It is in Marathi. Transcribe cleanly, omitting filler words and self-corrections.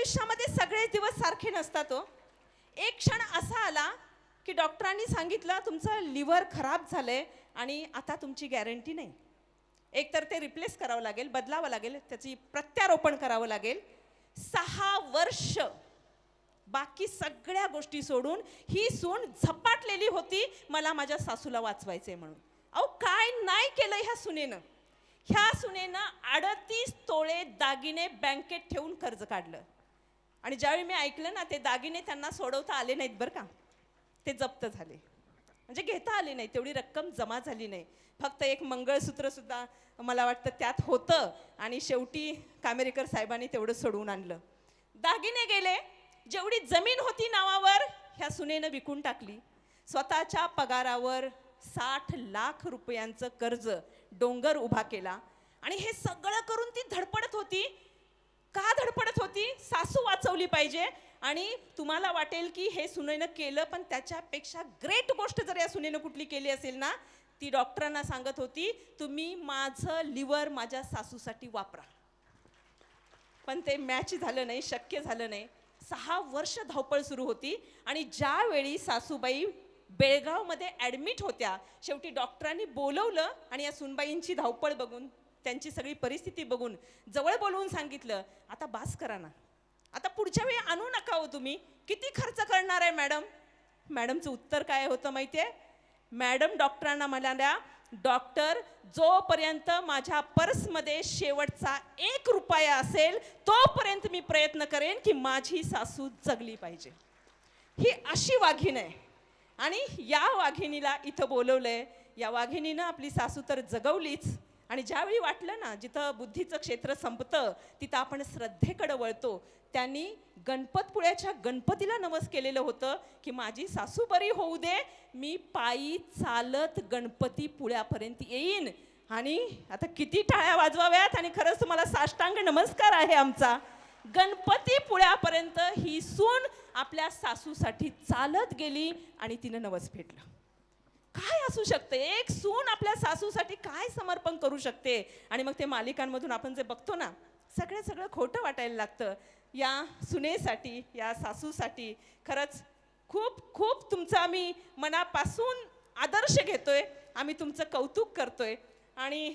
आयुष्यामध्ये सगळे दिवस सारखे नसतात हो. एक क्षण असा आला की डॉक्टरांनी सांगितलं तुमचं लिव्हर खराब झालंय आणि आता तुमची गॅरंटी नाही. एकतर ते रिप्लेस करावं लागेल, बदलावं लागेल, त्याची प्रत्यारोपण करावं लागेल. 6 वर्ष बाकी सगळ्या गोष्टी सोडून ही सून झपाटलेली होती मला माझ्या सासूला वाचवायचंय म्हणून. अहो काय नाही केलं ह्या सुनेनं. ह्या सुनेनं 38 तोळे दागिने बँकेत ठेवून कर्ज काढलं. आणि ज्यावेळी मी ऐकलं ना, ते दागिने त्यांना सोडवता आले नाहीत बरं का, ते जप्त झाले. म्हणजे घेता आले नाही, तेवढी रक्कम जमा झाली नाही. फक्त एक मंगळसूत्र सुद्धा मला वाटतं त्यात होतं आणि शेवटी कामेरीकर साहेबांनी तेवढं सोडवून आणलं. दागिने गेले. जेवढी जमीन होती नावावर ह्या सुनेनं विकून टाकली. स्वतःच्या पगारावर 60 लाख रुपयांचं कर्ज डोंगर उभा केला. आणि हे सगळं करून ती धडपडत होती. का धडपडत होती? सासू वाचवली पाहिजे. आणि तुम्हाला वाटेल की हे सुनेनं केलं, पण त्याच्यापेक्षा ग्रेट गोष्ट जर या सुनेनं कुठली केली असेल ना, ती डॉक्टरांना सांगत होती तुम्ही माझं लिव्हर माझ्या सासूसाठी वापरा. पण ते मॅच झालं नाही, शक्य झालं नाही. 6 वर्ष धावपळ सुरू होती. आणि ज्यावेळी सासूबाई बेळगावमध्ये ॲडमिट होत्या, शेवटी डॉक्टरांनी बोलवलं आणि या सुनबाईंची धावपळ बघून, त्यांची सगळी परिस्थिती बघून जवळ बोलवून सांगितलं आता बास करा ना, आता पुढच्या वेळी आणू नका हो तुम्ही, किती खर्च करणार आहे मॅडम. मॅडमचं उत्तर काय होतं माहिती आहे? मॅडम डॉक्टरांना म्हणाल्या डॉक्टर जोपर्यंत माझ्या पर्समध्ये शेवटचा 1 रुपया असेल तोपर्यंत मी प्रयत्न करेन की माझी सासू जगली पाहिजे. ही अशी वाघीण आहे. आणि या वाघिणीला इथं बोलवलंय. या वाघिणीनं आपली सासू तर जगवलीच. आणि ज्यावेळी वाटलं ना जिथं बुद्धीचं क्षेत्र संपतं तिथं आपण श्रद्धेकडे वळतो, त्यांनी गणपतपुळ्याच्या गणपतीला नवस केलेलं होतं की माझी सासू बरी होऊ दे, मी पायी चालत गणपती पुळ्यापर्यंत येईन. आणि आता किती टाळ्या वाजवाव्यात. आणि खरंच तुम्हाला साष्टांग नमस्कार आहे आमचा. गणपती पुळ्यापर्यंत ही सून आपल्या सासूसाठी चालत गेली आणि तिनं नवस फेडलं. काय असू शकते एक सून आपल्या सासूसाठी काय समर्पण करू शकते. आणि मग ते मालिकांमधून आपण जे बघतो ना, सगळं खोटं वाटायला लागतं. या सुनेसाठी, या सासूसाठी खरंच खूप खूप तुमचा आम्ही मनापासून आदर्श घेतोय. आम्ही तुमचं कौतुक करतोय. आणि